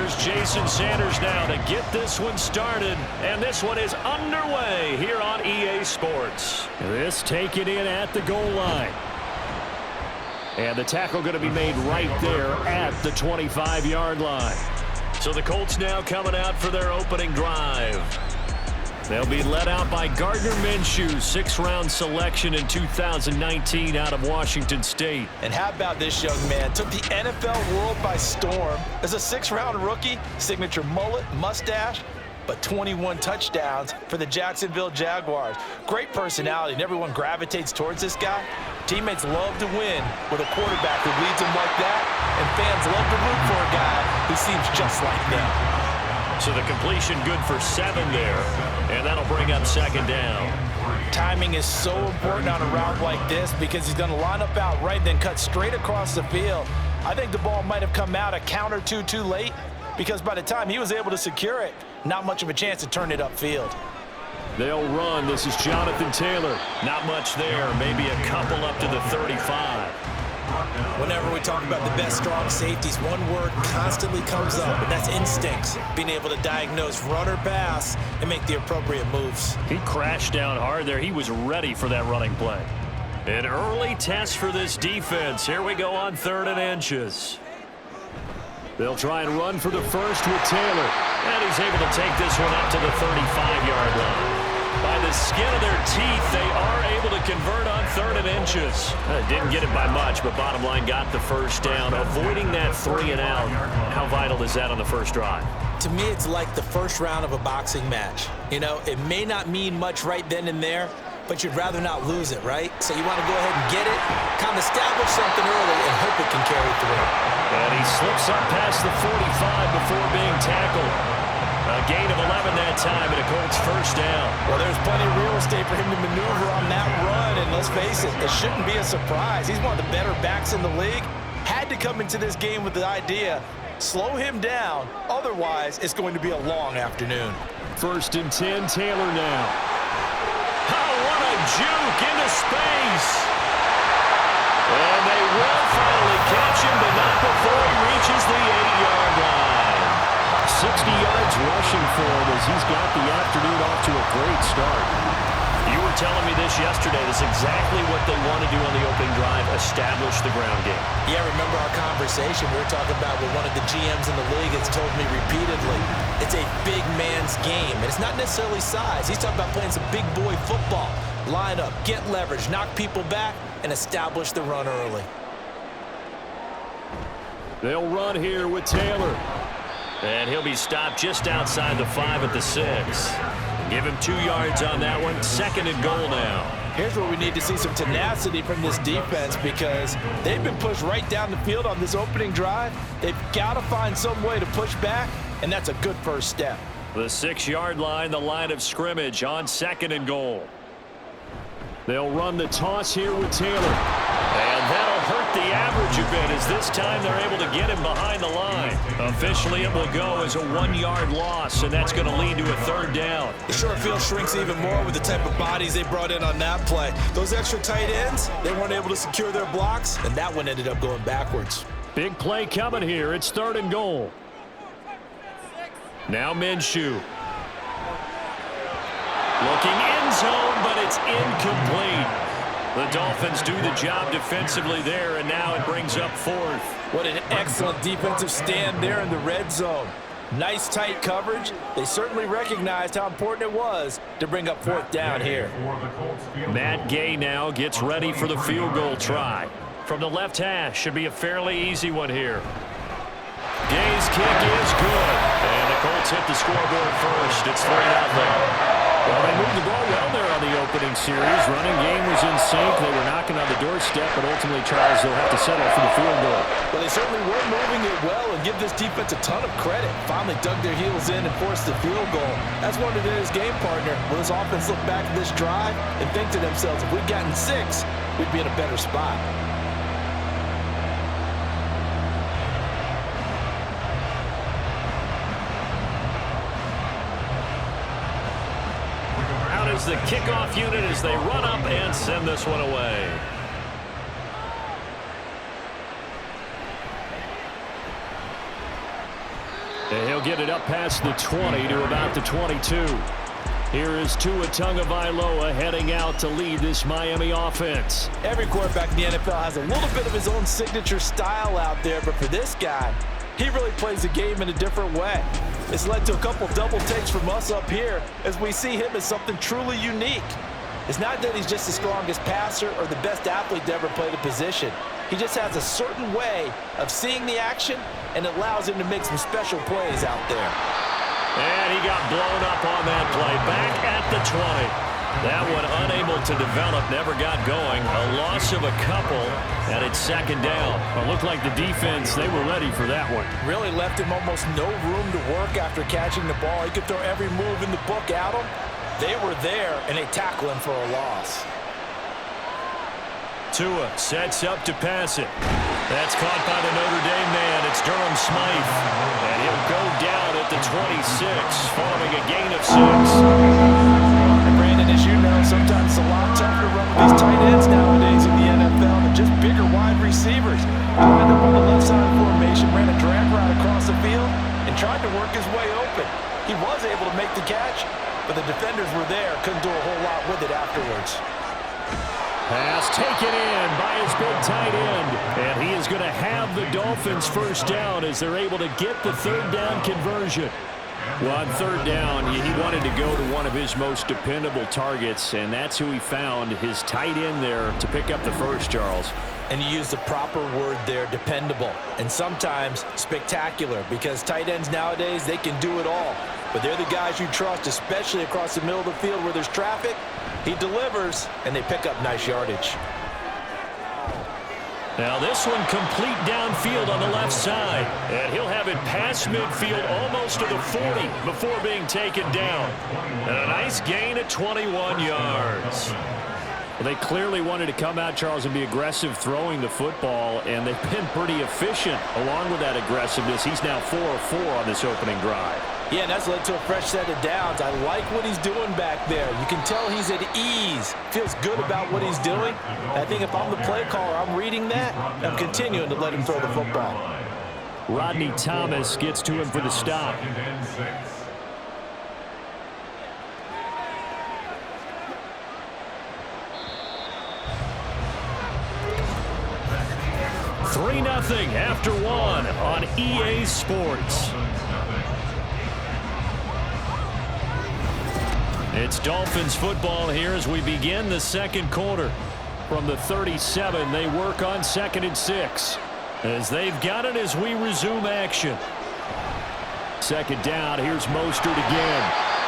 Here's Jason Sanders now to get this one started. And this one is underway here on EA Sports. This taken in at the goal line. And the tackle going to be made right there at the 25-yard line. So the Colts now coming out for their opening drive. They'll be led out by Gardner Minshew, sixth-round selection in 2019 out of Washington State. And how about this young man? Took the NFL world by storm. As a sixth-round rookie, signature mullet, mustache, but 21 touchdowns for the Jacksonville Jaguars. Great personality, and everyone gravitates towards this guy. Teammates love to win with a quarterback who leads them like that, and fans love to root for a guy who seems just like them. So the completion good for 7 there, and that'll bring up second down. Timing is so important on a route like this because he's going to line up out right, then cut straight across the field. I think the ball might have come out a count or two too late because by the time he was able to secure it, not much of a chance to turn it upfield. They'll run. This is Jonathan Taylor. Not much there, maybe a couple up to the 35. Whenever we talk about the best strong safeties, one word constantly comes up, and that's instincts. Being able to diagnose run or pass and make the appropriate moves. He crashed down hard there. He was ready for that running play. An early test for this defense. Here we go on 3rd and inches. They'll try and run for the first with Taylor. And he's able to take this one up to the 35-yard line. By the skin of their teeth, they are able to convert on 3rd and inches. Didn't get it by much, but bottom line got the first down, avoiding that 3 and out. How vital is that on the first drive? To me, it's like the first round of a boxing match. You know, it may not mean much right then and there, but you'd rather not lose it, right? So you want to go ahead and get it, kind of establish something early, and hope it can carry through. And he slips up past the 45 before being tackled. A gain of 11 that time, and a Colts first down. Well, there's plenty of real estate for him to maneuver on that run, and let's face it, it shouldn't be a surprise. He's one of the better backs in the league. Had to come into this game with the idea, slow him down, otherwise it's going to be a long afternoon. 1st and 10, Taylor now. Oh, what a juke into space. And they will finally catch him, but not before he reaches the 8-yard line. 60 yards rushing for him as he's got the afternoon off to a great start. You were telling me this yesterday. This is exactly what they want to do on the opening drive, establish the ground game. Yeah, remember our conversation. We were talking about what one of the GMs in the league has told me repeatedly. It's a big man's game, and it's not necessarily size. He's talking about playing some big boy football. Line up, get leverage, knock people back, and establish the run early. They'll run here with Taylor. And he'll be stopped just outside the 5 at the 6. Give him 2 yards on that one. 2nd and goal now. Here's where we need to see some tenacity from this defense because they've been pushed right down the field on this opening drive. They've got to find some way to push back, and that's a good first step. The 6-yard line, the line of scrimmage on 2nd and goal. They'll run the toss here with Taylor. And that'll hurt the average a bit as this time they're able to get him behind the line. Officially, it will go as a 1-yard loss, and that's going to lead to a 3rd down. The short field shrinks even more with the type of bodies they brought in on that play. Those extra tight ends, they weren't able to secure their blocks, and that one ended up going backwards. Big play coming here. It's 3rd and goal. Now Minshew. Looking end zone, but it's incomplete. The Dolphins do the job defensively there, and now it brings up 4th. What an excellent defensive stand there in the red zone. Nice tight coverage. They certainly recognized how important it was to bring up 4th down here. Matt Gay now gets ready for the field goal try. From the left hash, should be a fairly easy one here. Gay's kick is good, and the Colts hit the scoreboard first. It's 3-0. Well, they moved the ball well there on the opening series. Running game was in sync. They were knocking on the doorstep, but ultimately, Charles, they'll have to settle for the field goal. Well, they certainly were moving it well and give this defense a ton of credit. Finally dug their heels in and forced the field goal. That's wanted in his game partner. Will his offense look back at this drive and think to themselves, if we'd gotten 6, we'd be in a better spot. The kickoff unit as they run up and send this one away. And he'll get it up past the 20 to about the 22. Here is Tua Tagovailoa heading out to lead this Miami offense. Every quarterback in the NFL has a little bit of his own signature style out there, but for this guy, he really plays the game in a different way. It's led to a couple double takes from us up here as we see him as something truly unique. It's not that he's just the strongest passer or the best athlete to ever play the position. He just has a certain way of seeing the action, and it allows him to make some special plays out there. And he got blown up on that play. Back at the 20. That one unable to develop, never got going. A loss of a couple, and it's second down. It looked like the defense, they were ready for that one. Really left him almost no room to work after catching the ball. He could throw every move in the book at him. They were there, and they tackle him for a loss. Tua sets up to pass it. That's caught by the Notre Dame man. It's Durham Smythe. And he'll go down at the 26, following a gain of 6. And Brandon, as you know, sometimes it's a lot tougher to run with these tight ends nowadays in the NFL than just bigger wide receivers. Lined up on the left side formation, ran a drag route across the field, and tried to work his way open. He was able to make the catch, but the defenders were there, couldn't do a whole lot with it afterwards. Pass taken in by his big tight end. And he is going to have the Dolphins first down as they're able to get the third down conversion. Well, on third down, he wanted to go to one of his most dependable targets, and that's who he found, his tight end there, to pick up the first, Charles. And you use the proper word there, dependable, and sometimes spectacular, because tight ends nowadays, they can do it all. But they're the guys you trust, especially across the middle of the field where there's traffic. He delivers, and they pick up nice yardage. Now this one complete downfield on the left side. And he'll have it past midfield almost to the 40 before being taken down. And a nice gain at 21 yards. Well, they clearly wanted to come out, Charles, and be aggressive throwing the football, and they've been pretty efficient along with that aggressiveness. He's now 4 of 4 on this opening drive. Yeah, and that's led to a fresh set of downs. I like what he's doing back there. You can tell he's at ease. Feels good about what he's doing. I think if I'm the play caller, I'm reading that. I'm continuing to let him throw the football. Rodney Thomas gets to him for the stop. Three 3-0 after one on EA Sports. It's Dolphins football here as we begin the second quarter. From the 37, they work on 2nd and 6. As they've got it as we resume action. Second down, here's Mostert again.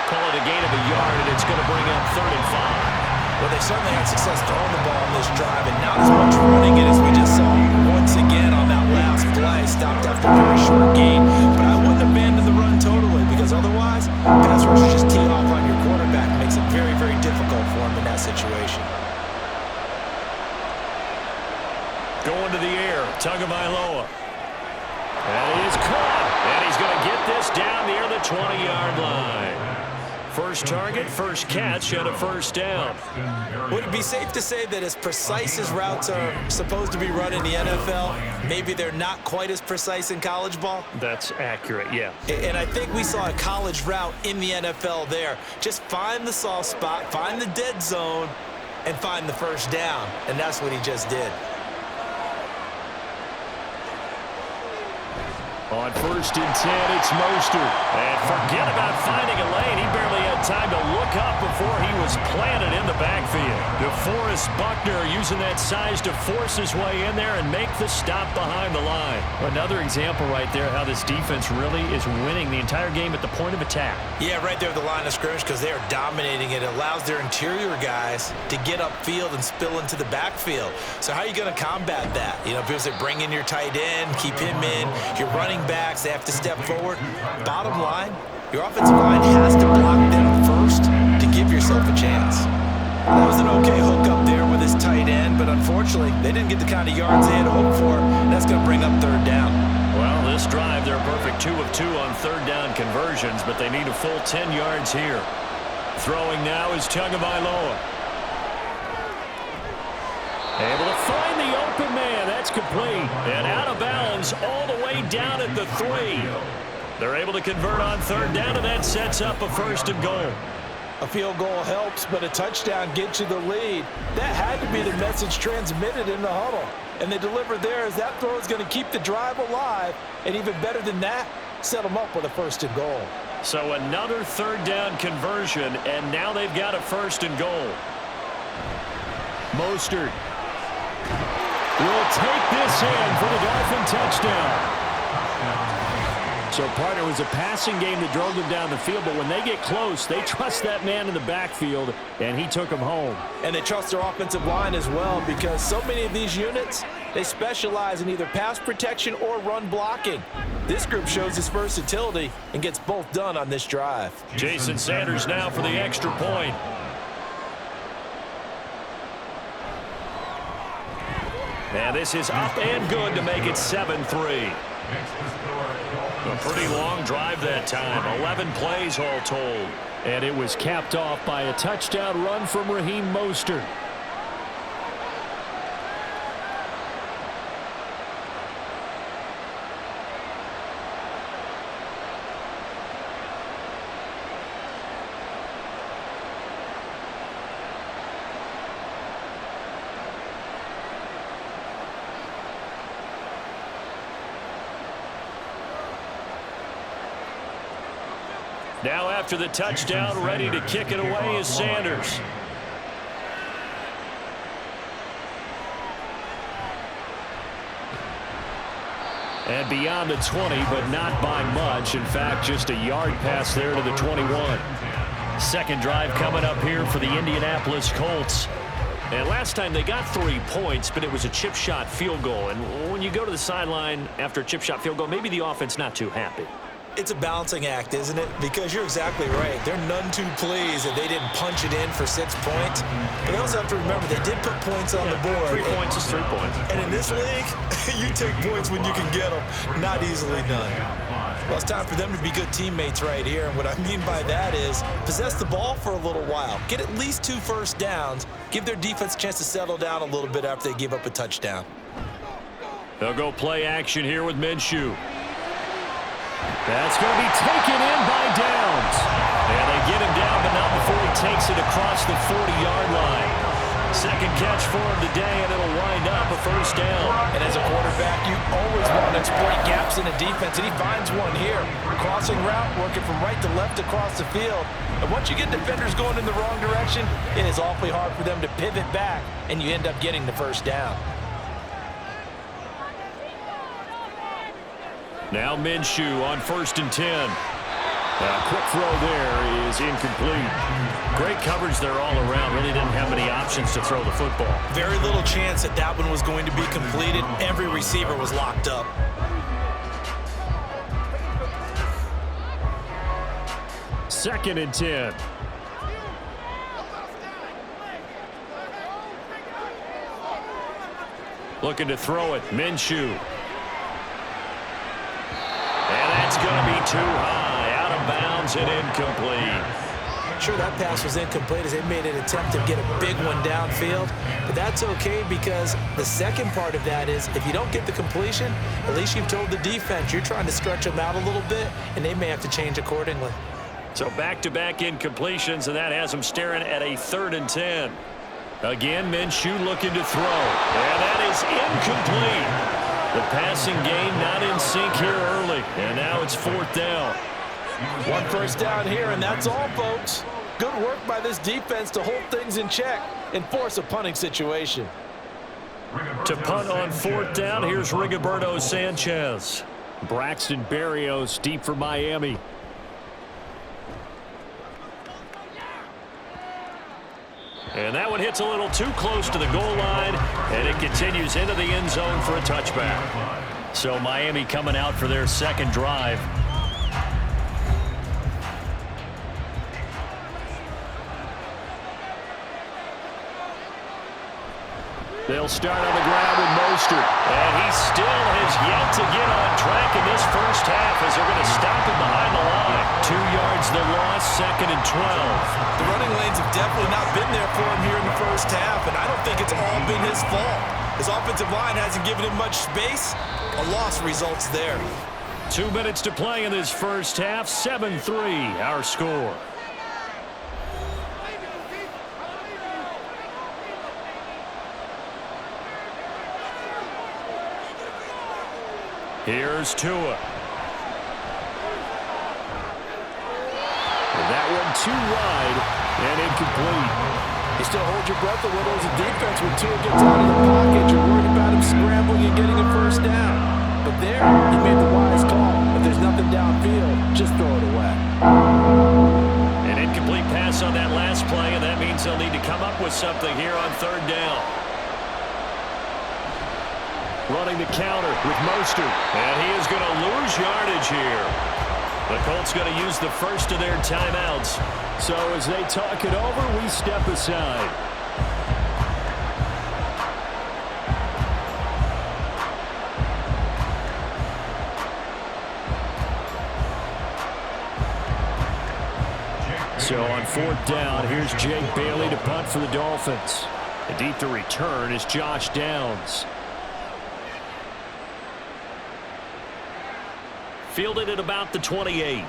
Call it a gain of a yard, and it's going to bring up 3rd and 5. Well, they certainly had success throwing the ball on this drive, and not as much running it as we just saw once again on that last play. Stopped after a very short gain, but I wouldn't abandon the run totally, because otherwise, pass rush just tee off on your quarterback. Makes it very, very difficult for him in that situation. Going to the air, Tagovailoa. And he is caught, and he's going to get this down near the 20-yard line. First target, first catch, and a first down. Would it be safe to say that as precise as routes are supposed to be run in the NFL, maybe they're not quite as precise in college ball? That's accurate, yeah. And I think we saw a college route in the NFL there. Just find the soft spot, find the dead zone, and find the first down. And that's what he just did. On 1st and 10, it's Mostert. And forget about finding a lane. He barely had time to look up before he was planted in the backfield. DeForest Buckner using that size to force his way in there and make the stop behind the line. Another example right there how this defense really is winning the entire game at the point of attack. Yeah, right there at the line of scrimmage, because they are dominating it. It allows their interior guys to get upfield and spill into the backfield. So how are you going to combat that? You know, people say bring in your tight end, keep him in. You're running backs, they have to step forward. Bottom line, your offensive line has to block them first to give yourself a chance. That was an okay hook up there with his tight end, but unfortunately, they didn't get the kind of yards they had hoped for, and that's going to bring up 3rd down. Well, this drive, they're perfect 2 of 2 on 3rd down conversions, but they need a full 10 yards here. Throwing now is Tagovailoa. Able to find the open man. That's complete. And out of bounds all the way down at the 3. They're able to convert on third down, and that sets up a 1st and goal. A field goal helps, but a touchdown gets you the lead. That had to be the message transmitted in the huddle. And they delivered there as that throw is going to keep the drive alive. And even better than that, set them up with a 1st and goal. So another 3rd down conversion, and now they've got a 1st and goal. Mostert will take this in for the Dolphin touchdown. So, partner, it was a passing game that drove them down the field, but when they get close, they trust that man in the backfield, and he took them home. And they trust their offensive line as well, because so many of these units, they specialize in either pass protection or run blocking. This group shows its versatility and gets both done on this drive. Jason Sanders now for the extra point. And this is up and good to make it 7-3. A pretty long drive that time, 11 plays all told. And it was capped off by a touchdown run from Raheem Mostert. Now after the touchdown, ready to kick it away is Sanders. And beyond the 20, but not by much. In fact, just a yard pass there to the 21. Second drive coming up here for the Indianapolis Colts. And last time they got 3 points, but it was a chip shot field goal. And when you go to the sideline after a chip shot field goal, maybe the offense not too happy. It's a balancing act, isn't it? Because you're exactly right. They're none too pleased that they didn't punch it in for 6 points. But they also have to remember they did put points on the board. 3 points is 3 points. And in this league, you take points when you can get them. Not easily done. Well, it's time for them to be good teammates right here. And what I mean by that is possess the ball for a little while. Get at least 2 first downs. Give their defense a chance to settle down a little bit after they give up a touchdown. They'll go play action here with Minshew. That's going to be taken in by Downs. And they get him down, but not before he takes it across the 40-yard line. Second catch for him today, and it'll wind up a 1st down. And as a quarterback, you always want to exploit gaps in the defense, and he finds one here. Crossing route, working from right to left across the field. And once you get defenders going in the wrong direction, it is awfully hard for them to pivot back, and you end up getting the 1st down. Now Minshew on 1st and 10. A quick throw there is incomplete. Great coverage there all around. Really didn't have many options to throw the football. Very little chance that that one was going to be completed. Every receiver was locked up. Second and 10. Looking to throw it. Minshew. And that's going to be too high. Out of bounds and incomplete. Sure, that pass was incomplete as they made an attempt to get a big one downfield. But that's okay because the second part of that is if you don't get the completion, at least you've told the defense you're trying to stretch them out a little bit, and they may have to change accordingly. So back-to-back incompletions, and that has them staring at a 3rd and 10. Again, Minshew looking to throw. And that is incomplete. The passing game not in sync here early, and now it's 4th down. 1 first down here, and that's all, folks. Good work by this defense to hold things in check and force a punting situation. To punt on 4th down, here's Rigoberto Sanchez. Braxton Berrios deep for Miami. And that one hits a little too close to the goal line, and it continues into the end zone for a touchback. So Miami coming out for their second drive. They'll start on the ground with Mostert. And he still has yet to get on track in this first half as they're going to stop him behind the line. 2 yards the loss, 2nd and 12. The running lanes have definitely not been there for him here in the first half, and I don't think it's all been his fault. His offensive line hasn't given him much space. A loss results there. 2 minutes to play in this first half. 7-3 our score. Here's Tua. And that one too wide and incomplete. You still hold your breath a little as a defense when Tua gets out of the pocket. You're worried about him scrambling and getting a first down. But there, he made the wise call. If there's nothing downfield, just throw it away. An incomplete pass on that last play, and that means they'll need to come up with something here on third down. Running the counter with Mostert. And he is going to lose yardage here. The Colts going to use the first of their timeouts. So as they talk it over, we step aside. So on fourth down, here's Jake Bailey to punt for the Dolphins. And deep to return is Josh Downs. Fielded at about the 28.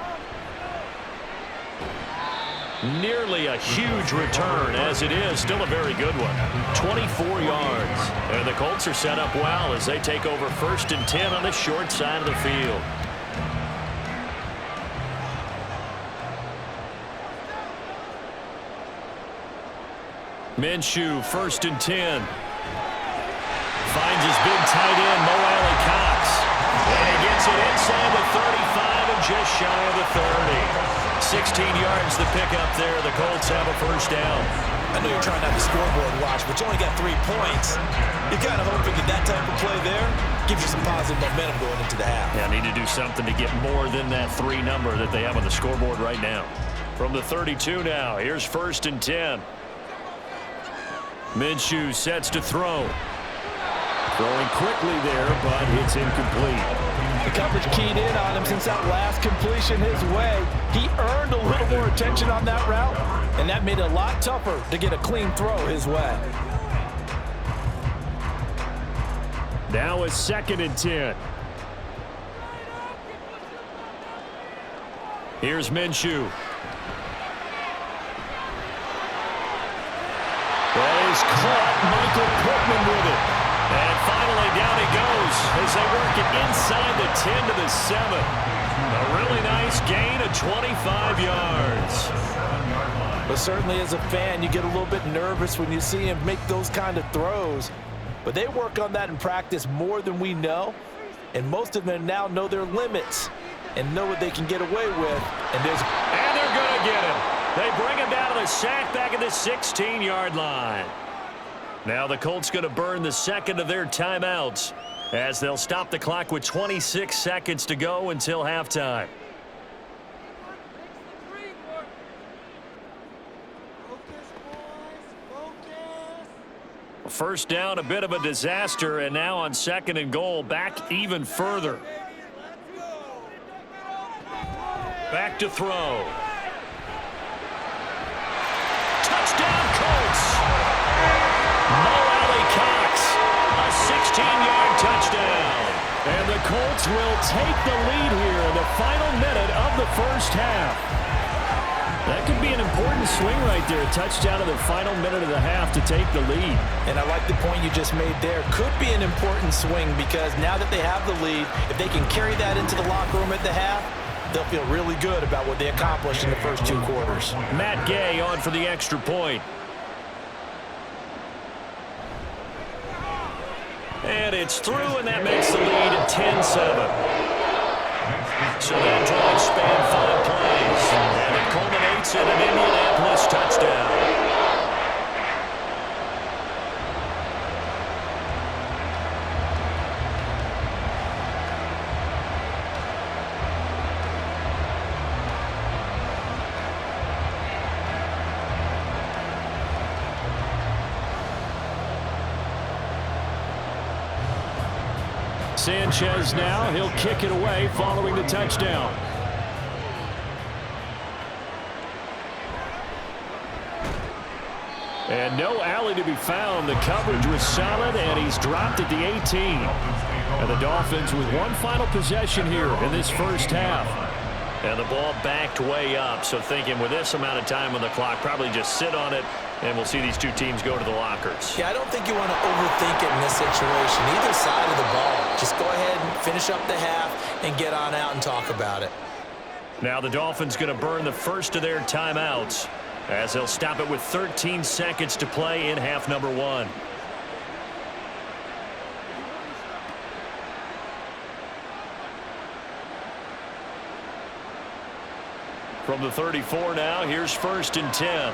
Nearly a huge return, as it is still a very good one. 24 yards. And the Colts are set up well as they take over 1st and 10 on the short side of the field. Minshew, 1st and 10. Finds his big tight end, Mo Alley-Cox. And he gets it inside the 35 and just shy of the 30. 16 yards the pickup there. The Colts have a first down. I know you're trying to have the scoreboard watch, but you only got 3 points. You're kind of hoping that that type of play there gives you some positive momentum going into the half. Yeah, need to do something to get more than that 3 number that they have on the scoreboard right now. From the 32 now, here's 1st and 10. Minshew sets to throw. Throwing quickly there, but it's incomplete. The coverage keyed in on him since that last completion his way. He earned a little more attention on that route, and that made it a lot tougher to get a clean throw his way. Now it's 2nd and 10. Here's Minshew. That is caught. Michael Pittman with it. And finally down he goes as they work it inside the 10 to the 7. A really nice gain of 25 yards. But certainly as a fan, you get a little bit nervous when you see him make those kind of throws. But they work on that in practice more than we know. And most of them now know their limits and know what they can get away with. And they're going to get him. They bring him down to the sack back at the 16-yard line. Now the Colts going to burn the 2nd of their timeouts as they'll stop the clock with 26 seconds to go until halftime. First down, a bit of a disaster, and now on 2nd and goal, back even further. Back to throw. Touchdown, Colts! Mo Alley-Cox, a 16-yard touchdown. And the Colts will take the lead here in the final minute of the first half. That could be an important swing right there. Touchdown in the final minute of the half to take the lead. And I like the point you just made there. Could be an important swing because now that they have the lead, if they can carry that into the locker room at the half, they'll feel really good about what they accomplished in the first 2 quarters. Matt Gay on for the extra point. And it's through, and that makes the lead 10-7. So that drive spanned 5 plays, and it culminates in an Indianapolis touchdown. Sanchez now, he'll kick it away following the touchdown. And no alley to be found. The coverage was solid, and he's dropped at the 18. And the Dolphins with one final possession here in this first half. And the ball backed way up, so thinking with this amount of time on the clock, probably just sit on it, and we'll see these two teams go to the lockers. Yeah, I don't think you want to overthink it in this situation. Either side of the ball. Just go ahead and finish up the half and get on out and talk about it. Now the Dolphins going to burn the first of their timeouts as they'll stop it with 13 seconds to play in half number 1. From the 34 now, here's 1st and 10.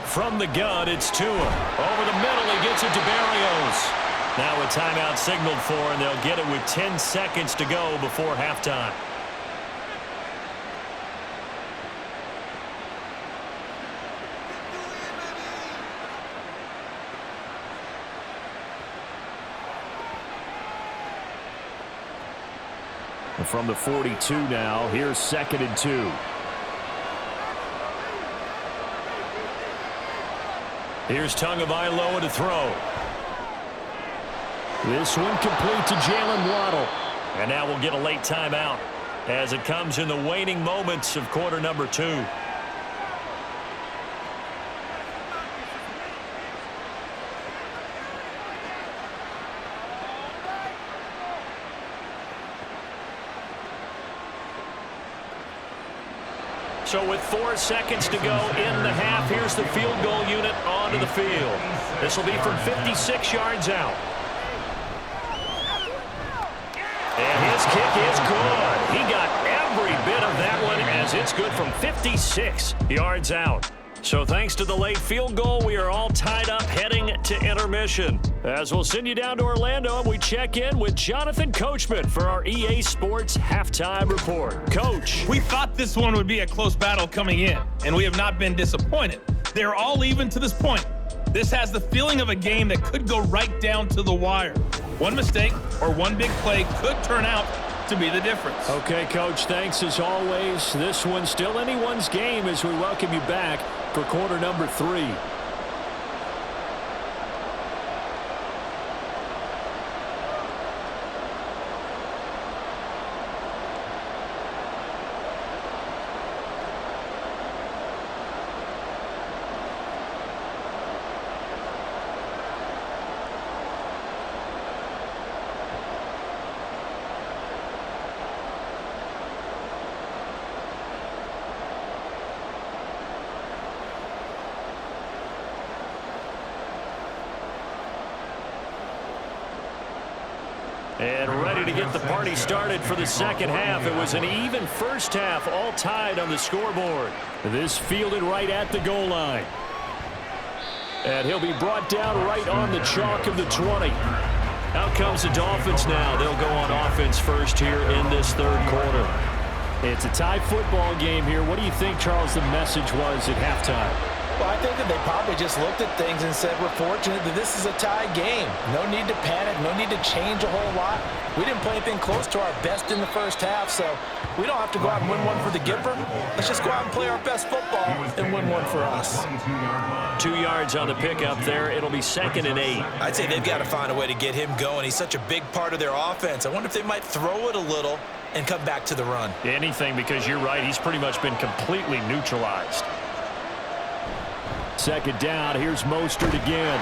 From the gun, it's Tua. Over the middle, he gets it to Berrios. Now a timeout signaled for, and they'll get it with 10 seconds to go before halftime. And from the 42 now, here's 2nd and 2. Here's Tagovailoa to throw. This one complete to Jalen Waddle. And now we'll get a late timeout as it comes in the waning moments of quarter number 2. So with 4 seconds to go in the half, here's the field goal unit onto the field. This will be from 56 yards out. And his kick is good. He got every bit of that one as it's good from 56 yards out. So thanks to the late field goal, we are all tied up heading to intermission. As we'll send you down to Orlando, and we check in with Jonathan Coachman for our EA Sports Halftime Report. Coach. We thought this one would be a close battle coming in, and we have not been disappointed. They're all even to this point. This has the feeling of a game that could go right down to the wire. One mistake or one big play could turn out to be the difference. Okay, Coach, thanks as always. This one's still anyone's game as we welcome you back for quarter number 3. And ready to get the party started for the second half. It was an even first half, all tied on the scoreboard. This fielded right at the goal line. And he'll be brought down right on the chalk of the 20. Out comes the Dolphins now. They'll go on offense first here in this third quarter. It's a tie football game here. What do you think, Charles, the message was at halftime? Well, I think that they probably just looked at things and said, we're fortunate that this is a tie game. No need to panic, no need to change a whole lot. We didn't play anything close to our best in the first half, so we don't have to go out and win one for the Gipper. Let's just go out and play our best football and win one for us. 2 yards on the pickup there. It'll be 2nd and 8. I'd say they've got to find a way to get him going. He's such a big part of their offense. I wonder if they might throw it a little and come back to the run. Anything, because you're right. He's pretty much been completely neutralized. 2nd down. Here's Mostert again.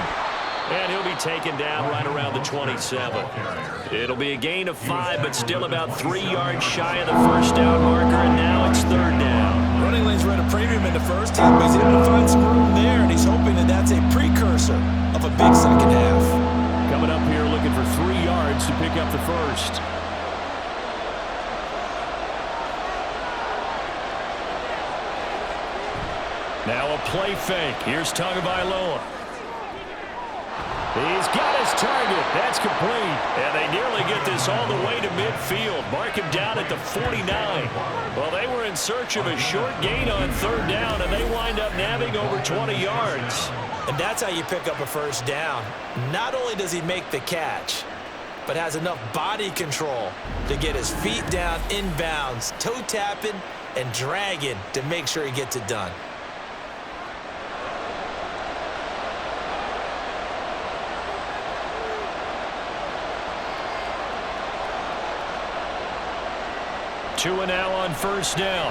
And he'll be taken down right around the 27. It'll be a gain of 5, but still about 3 yards shy of the first down marker, and now it's 3rd down. Running lanes were at a premium in the first half, but he's able to find some room there, and he's hoping that that's a precursor of a big second half. Coming up here looking for 3 yards to pick up the first. Now a play fake. Here's Tagovailoa. He's got his target. That's complete. And they nearly get this all the way to midfield. Mark him down at the 49. Well, they were in search of a short gain on 3rd down, and they wind up nabbing over 20 yards. And that's how you pick up a first down. Not only does he make the catch, but has enough body control to get his feet down inbounds, toe tapping and dragging to make sure he gets it done. Tua now on first down.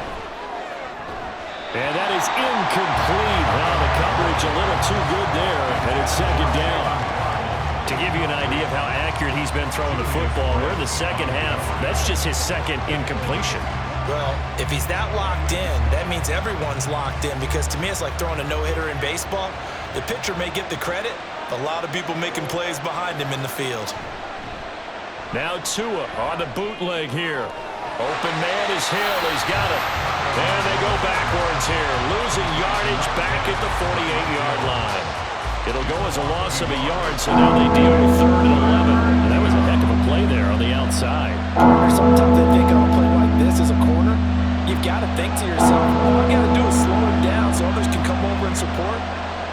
And that is incomplete. Well, the coverage a little too good there, and it's second down. To give you an idea of how accurate he's been throwing the football, we're in the second half. That's just his second incompletion. Well, if he's that locked in, that means everyone's locked in, because to me it's like throwing a no-hitter in baseball. The pitcher may get the credit, a lot of people making plays behind him in the field. Now Tua on the bootleg here. Open man is Hill. He's got it. And they go backwards here. Losing yardage back at the 48-yard line. It'll go as a loss of a yard, so now they deal with 3rd and 11. And that was a heck of a play there on the outside. Sometimes they think on a play like this as a corner, you've got to think to yourself, all I got to do is slow him down so others can come over and support.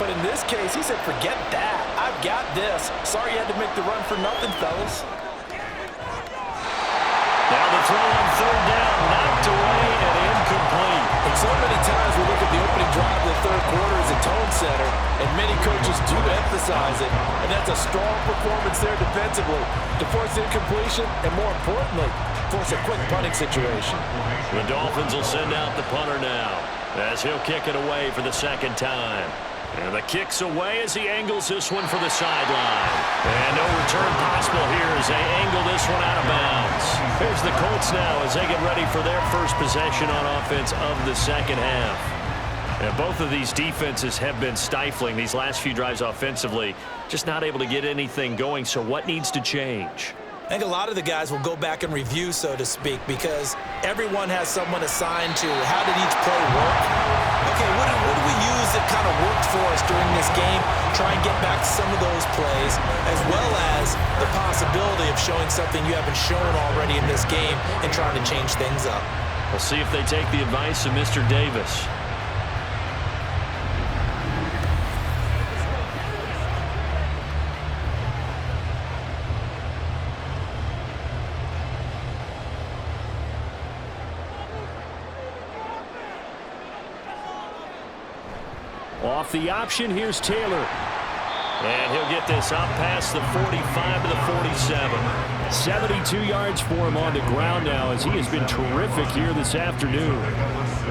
But in this case, he said, forget that. I've got this. Sorry you had to make the run for nothing, fellas. Now the throw on 3rd down, knocked away and incomplete. And so many times we look at the opening drive of the 3rd quarter as a tone setter, and many coaches do emphasize it, and that's a strong performance there defensively to force incompletion and, more importantly, force a quick punting situation. The Dolphins will send out the punter now as he'll kick it away for the 2nd time. And the kick's away as he angles this one for the sideline. And no return possible here as they angle this one out of bounds. Here's the Colts now as they get ready for their first possession on offense of the 2nd half. And both of these defenses have been stifling these last few drives offensively. Just not able to get anything going, so what needs to change? I think a lot of the guys will go back and review, so to speak, because everyone has someone assigned to how did each play work. Okay, what do we use that kind of worked for us during this game? Try and get back some of those plays, as well as the possibility of showing something you haven't shown already in this game and trying to change things up. We'll see if they take the advice of Mr. Davis. Off the option, here's Taylor. And he'll get this up past the 45 to the 47. 72 yards for him on the ground now as he has been terrific here this afternoon.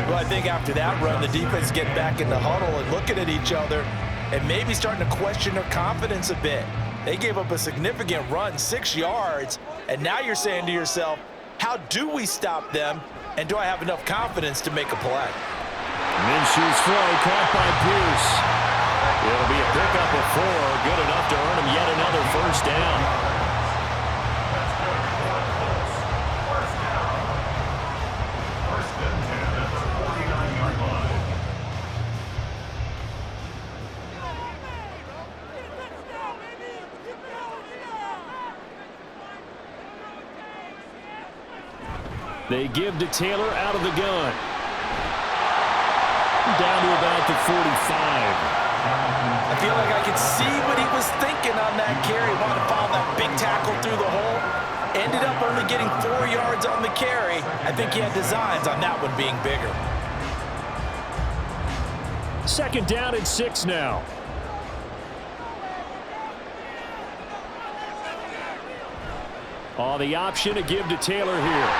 Well, I think after that run, the defense is getting back in the huddle and looking at each other and maybe starting to question their confidence a bit. They gave up a significant run, 6 yards, and now you're saying to yourself, how do we stop them, and do I have enough confidence to make a play? Minshew's throw caught by Pierce. It'll be a pickup of 4, good enough to earn him yet another first down. They give to Taylor out of the gun. Down to about the 45. I feel like I could see what he was thinking on that carry. Wanted to follow that big tackle through the hole. Ended up only getting 4 yards on the carry. I think he had designs on that one being bigger. 2nd down and 6 now. The option to give to Taylor here.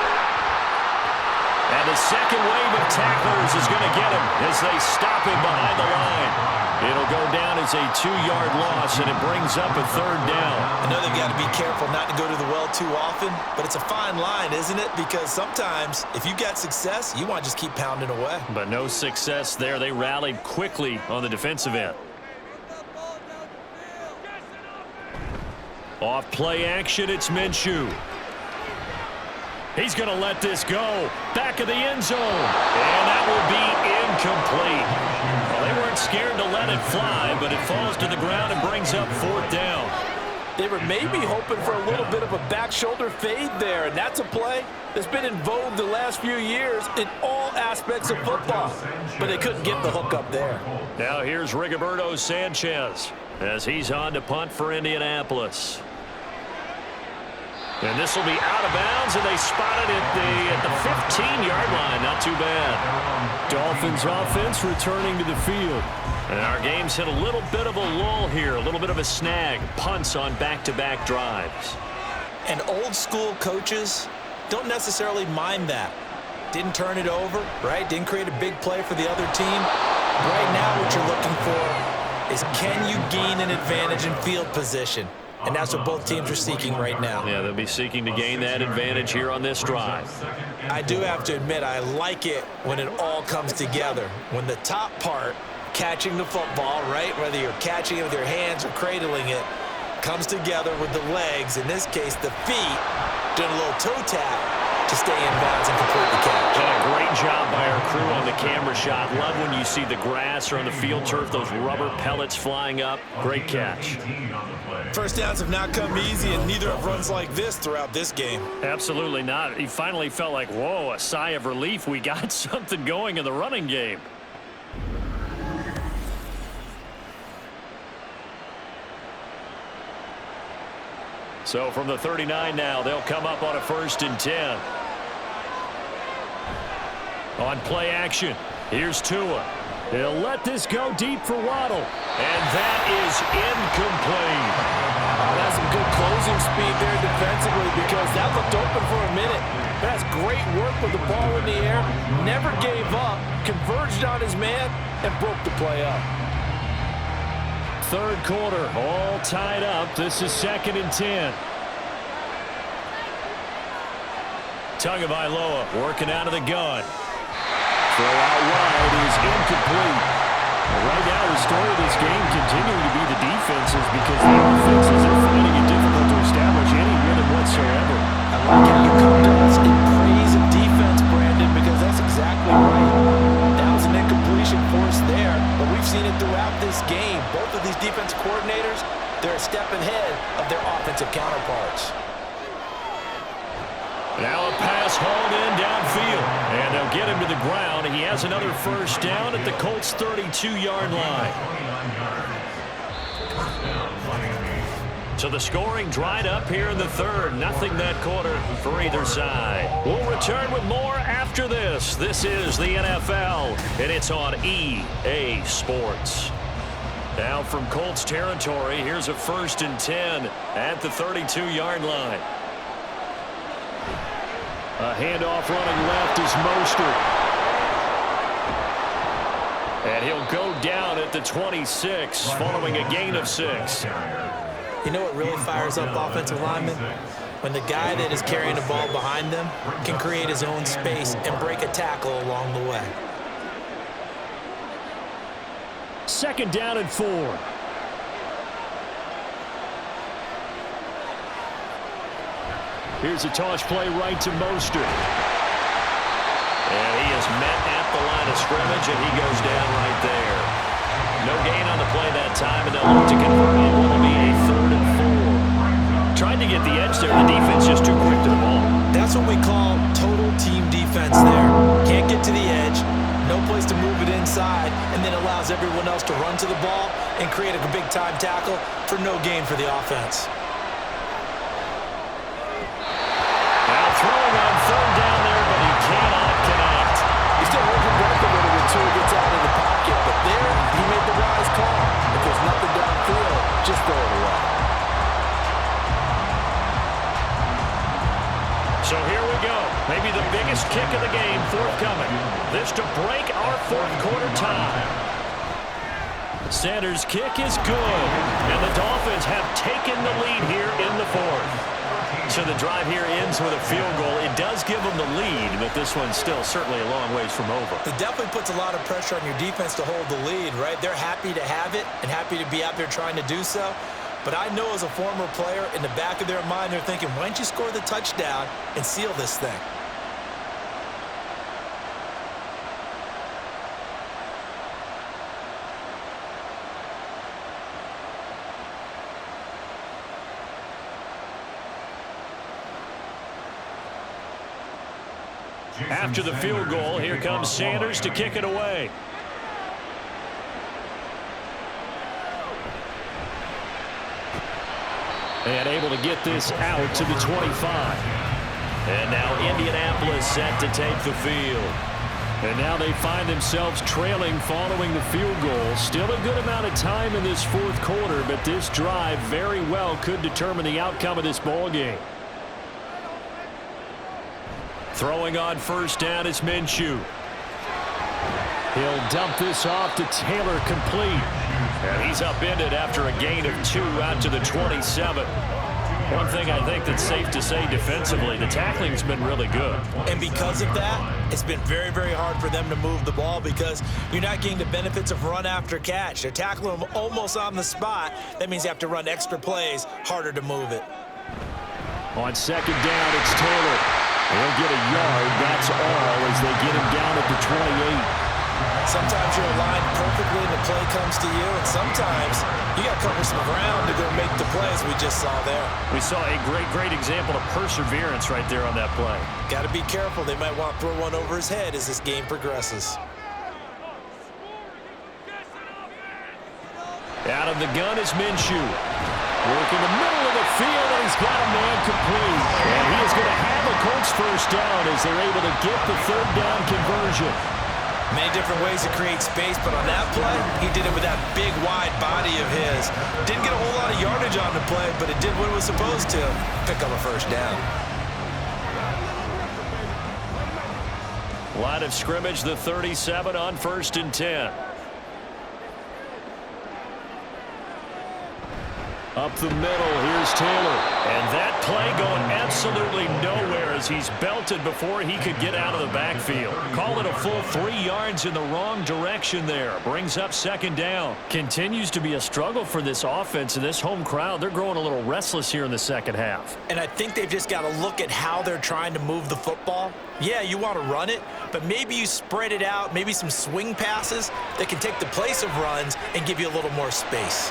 And the second wave of tacklers is going to get him as they stop him behind the line. It'll go down as a 2-yard loss, and it brings up a 3rd down. I know they've got to be careful not to go to the well too often, but it's a fine line, isn't it? Because sometimes if you got success, you want to just keep pounding away. But no success there. They rallied quickly on the defensive end. Off play action, it's Minshew. He's going to let this go. Back of the end zone. And that will be incomplete. Well, they weren't scared to let it fly, but it falls to the ground and brings up 4th down. They were maybe hoping for a little bit of a back shoulder fade there, and that's a play that's been in vogue the last few years in all aspects of football. But they couldn't get the hook up there. Now here's Rigoberto Sanchez as he's on to punt for Indianapolis. And this will be out of bounds, and they spot it at the 15-yard line. Not too bad. Dolphins offense returning to the field. And our game's hit a little bit of a lull here, a little bit of a snag. Punts on back-to-back drives. And old-school coaches don't necessarily mind that. Didn't turn it over, right? Didn't create a big play for the other team. Right now what you're looking for is, can you gain an advantage in field position? And that's what both teams are seeking right now. Yeah, they'll be seeking to gain that advantage here on this drive. I do have to admit, I like it when it all comes together. When the top part, catching the football, right, whether you're catching it with your hands or cradling it, comes together with the legs, in this case the feet, doing a little toe tap to stay in bounds and complete the catch. And a great job by our crew on the camera shot. Love when you see the grass or on the field turf, those rubber pellets flying up. Great catch. First downs have not come easy, and neither have runs like this throughout this game. Absolutely not. He finally felt like, whoa, a sigh of relief. We got something going in the running game. So from the 39 now, they'll come up on a 1st and 10. On play action, here's Tua. He'll let this go deep for Waddle. And that is incomplete. That's some good closing speed there defensively, because that looked open for a minute. That's great work with the ball in the air. Never gave up, converged on his man, and broke the play up. 3rd quarter, all tied up. This is 2nd and 10. Tagovailoa working out of the gun. Throw out wide is incomplete. Right now, the story of this game continuing to be the defenses, because the offenses are finding it difficult to establish any rhythm whatsoever. I like how you come to us in praise of defense, Brandon, because that's exactly right. That was an incompletion forced there, but we've seen it throughout this game. Both of these defense coordinators, they're a step ahead of their offensive counterparts. Now a pass hauled in downfield, and they'll get him to the ground. He has another 1st down at the Colts' 32-yard line. So the scoring dried up here in the 3rd. Nothing that quarter for either side. We'll return with more after this. This is the NFL, and it's on EA Sports. Now from Colts territory, here's a 1st and 10 at the 32-yard line. A handoff running left is Mostert. And he'll go down at the 26 following a gain of 6. You know what really fires up offensive linemen? When the guy that is carrying the ball behind them can create his own space and break a tackle along the way. 2nd down and 4. Here's a toss play right to Mostert. And he is met at the line of scrimmage, and he goes down right there. No gain on the play that time, and they'll look to convert on what will be a 3rd and 4. Trying to get the edge there. The defense just too quick to the ball. That's what we call total team defense there. Can't get to the edge, no place to move it inside, and then allows everyone else to run to the ball and create a big-time tackle for no gain for the offense. Throwing on 3rd down there, but he cannot connect. He's still holding breath a little bit until he gets out of the pocket, but there he made the wise call. If there's nothing downfield, just throw it away. So here we go. Maybe the biggest kick of the game forthcoming. This to break our 4th quarter tie. Sanders' kick is good, and the Dolphins have taken the lead here in the 4th. So the drive here ends with a field goal. It does give them the lead, but this one's still certainly a long ways from over. It definitely puts a lot of pressure on your defense to hold the lead, right? They're happy to have it and happy to be out there trying to do so. But I know as a former player, in the back of their mind, they're thinking, why don't you score the touchdown and seal this thing? After the field goal, here comes Sanders to kick it away. And able to get this out to the 25. And now Indianapolis set to take the field. And now they find themselves trailing following the field goal. Still a good amount of time in this 4th quarter, but this drive very well could determine the outcome of this ball game. Throwing on first down is Minshew. He'll dump this off to Taylor, complete. And he's upended after a gain of 2 out to the 27. One thing I think that's safe to say defensively, the tackling's been really good. And because of that, it's been very, very hard for them to move the ball because you're not getting the benefits of run after catch. They're tackling them almost on the spot. That means you have to run extra plays, harder to move it. On second down, it's Taylor. He'll get a yard, that's all, as they get him down at the 28. Sometimes you're aligned perfectly and the play comes to you, and sometimes you got to cover some ground to go make the plays we just saw there. We saw a great example of perseverance right there on that play. Got to be careful. They might want to throw one over his head as this game progresses. Out of the gun is Minshew. Working the middle of the field, and he's got a man complete. And he is going to have a Colts first down as they're able to get the third down conversion. Many different ways to create space, but on that play, he did it with that big, wide body of his. Didn't get a whole lot of yardage on the play, but it did what it was supposed to, pick up a first down. Line of scrimmage, the 37 on 1st and 10. Up the middle, here's Taylor. And that play going absolutely nowhere as he's belted before he could get out of the backfield. Call it a full 3 yards in the wrong direction there. Brings up second down. Continues to be a struggle for this offense and this home crowd. They're growing a little restless here in the second half. And I think they've just got to look at how they're trying to move the football. Yeah, you want to run it, but maybe you spread it out, maybe some swing passes that can take the place of runs and give you a little more space.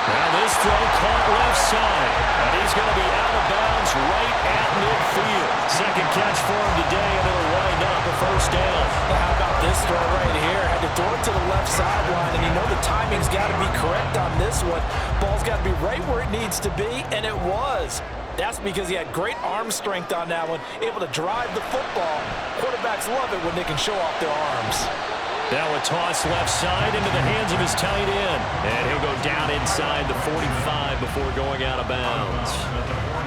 Now this throw caught left side, and he's going to be out of bounds right at midfield. Second catch for him today, and it'll wind up a first down. Well, how about this throw right here? Had to throw it to the left sideline, and you know the timing's got to be correct on this one. Ball's got to be right where it needs to be, and it was. That's because he had great arm strength on that one, able to drive the football. Quarterbacks love it when they can show off their arms. Now a toss left side into the hands of his tight end. And he'll go down inside the 45 before going out of bounds.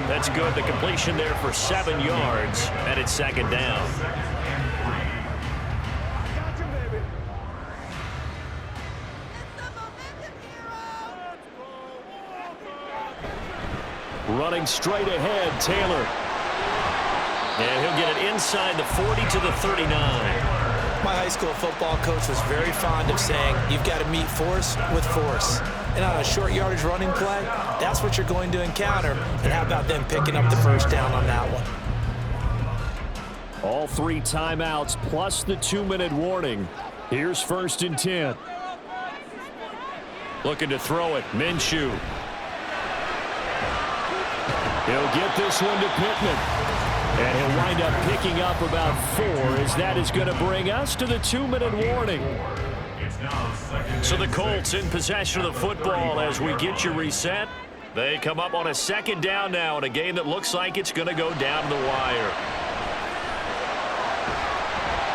That's good. The completion there for 7 yards, and it's second down. Running straight ahead, Taylor. And he'll get it inside the 40 to the 39. My high school football coach was very fond of saying, you've got to meet force with force. And on a short yardage running play, that's what you're going to encounter. And how about them picking up the first down on that one? All 3 timeouts plus the 2-minute warning. Here's 1st and 10. Looking to throw it, Minshew. He'll get this one to Pittman. And he'll wind up picking up about 4 as that is going to bring us to the 2-minute warning. So the Colts in possession of the football as we get you reset. They come up on a second down now in a game that looks like it's going to go down to the wire.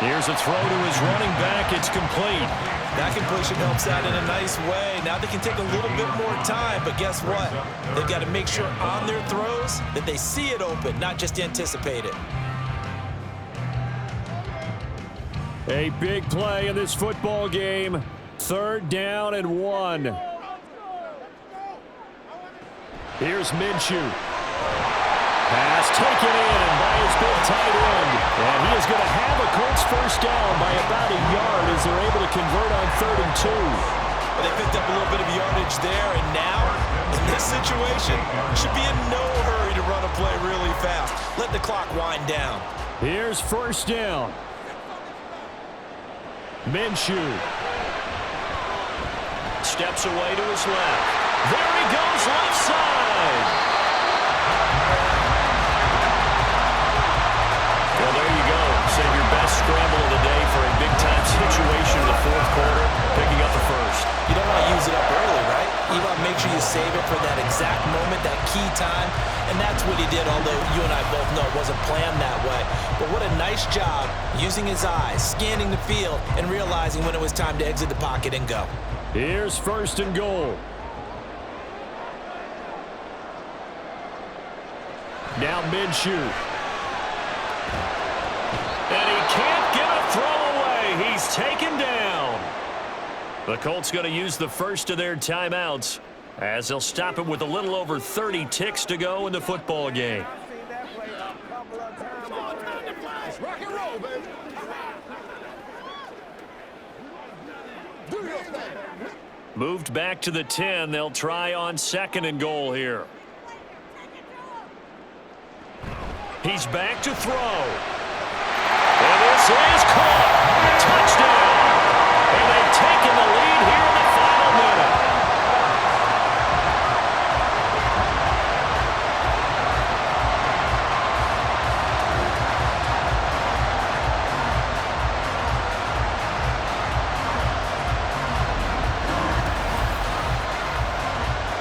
Here's a throw to his running back. It's complete. That completion helps out in a nice way. Now they can take a little bit more time, but guess what? They've got to make sure on their throws that they see it open, not just anticipate it. A big play in this football game. 3rd down and 1. Here's Minshew. Pass taken in by his big tight end. And he is going to have a Colts first down by about a yard as they're able to convert on 3rd and 2. Well, they picked up a little bit of yardage there, and now, in this situation, should be in no hurry to run a play really fast. Let the clock wind down. Here's first down. Minshew. Steps away to his left. There he goes, left side. Well, there you go. Save your best scramble of the day for a big-time situation in the 4th quarter, picking up the first. You don't want to use it up early, right? You want to make sure you save it for that exact moment, that key time, and that's what he did, although you and I both know it wasn't planned that way. But what a nice job using his eyes, scanning the field, and realizing when it was time to exit the pocket and go. Here's 1st and goal. Now Minshew. he's taken down. The Colts going to use the first of their timeouts as they'll stop it with a little over 30 ticks to go in the football game. Rock and roll, baby. Moved back to the 10. They'll try on 2nd and goal here. He's back to throw. And this is caught. Touchdown. And they've taken the lead here in the final minute.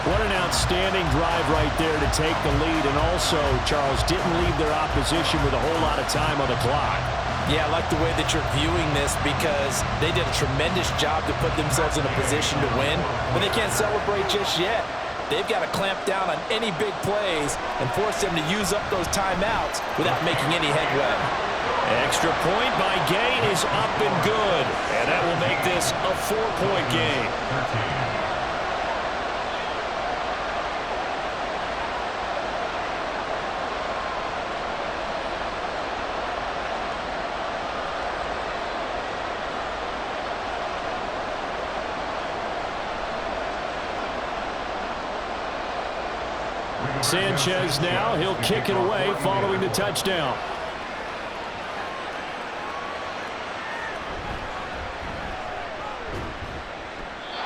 What an outstanding drive right there to take the lead, and also, Charles, didn't leave their opposition with a whole lot of time on the clock. Yeah, I like the way that you're viewing this because they did a tremendous job to put themselves in a position to win, but they can't celebrate just yet. They've got to clamp down on any big plays and force them to use up those timeouts without making any headway. Extra point by Gay is up and good, and that will make this a 4-point game. Sanchez now, he'll kick it away following the touchdown.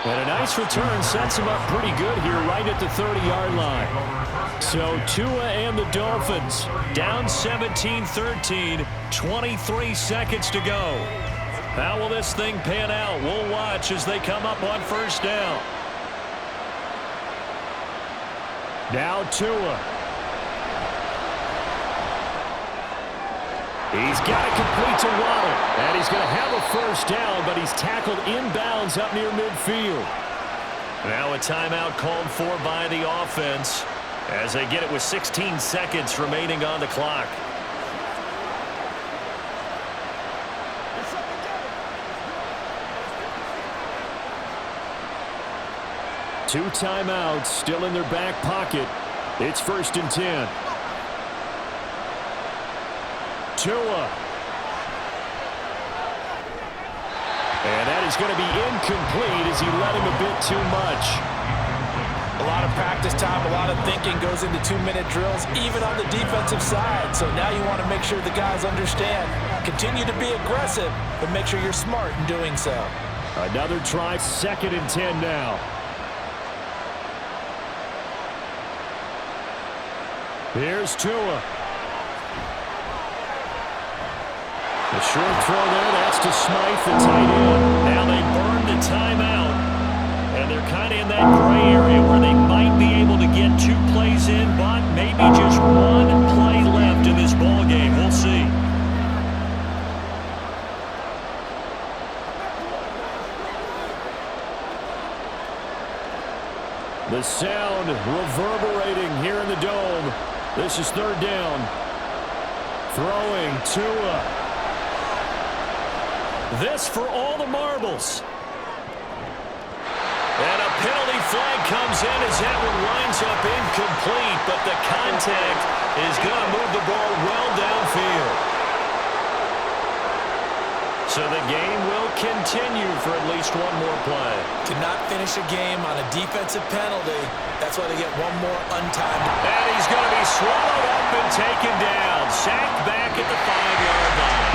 And a nice return sets him up pretty good here right at the 30-yard line. So Tua and the Dolphins down 17-13, 23 seconds to go. How will this thing pan out? We'll watch as they come up on 1st down. Now Tua. He's got it complete to Waddle. And he's going to have a 1st down, but he's tackled inbounds up near midfield. Now a timeout called for by the offense as they get it with 16 seconds remaining on the clock. Two timeouts still in their back pocket. It's 1st and 10. Tua. And that is going to be incomplete as he let him a bit too much. A lot of practice time, a lot of thinking goes into 2-minute drills, even on the defensive side. So now you want to make sure the guys understand. Continue to be aggressive, but make sure you're smart in doing so. Another try, 2nd and 10 now. Here's Tua. The short throw there, that's to Smythe, the tight end. Now they burn the timeout, and they're kind of in that gray area where they might be able to get 2 plays in, but maybe just 1 play left in this ball game. We'll see. The sound reverberating here in the dome. This is 3rd down. Throwing Tua. This for all the marbles. And a penalty flag comes in as that one winds up incomplete, but the contact is going to move the ball well downfield. So the game will continue for at least 1 more play. To not finish a game on a defensive penalty, that's why they get 1 more untimed. And he's going to be swallowed up and taken down. Sacked back at the 5-yard line.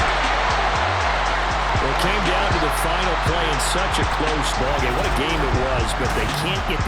It came down to the final play in such a close ballgame. What a game it was, but they can't get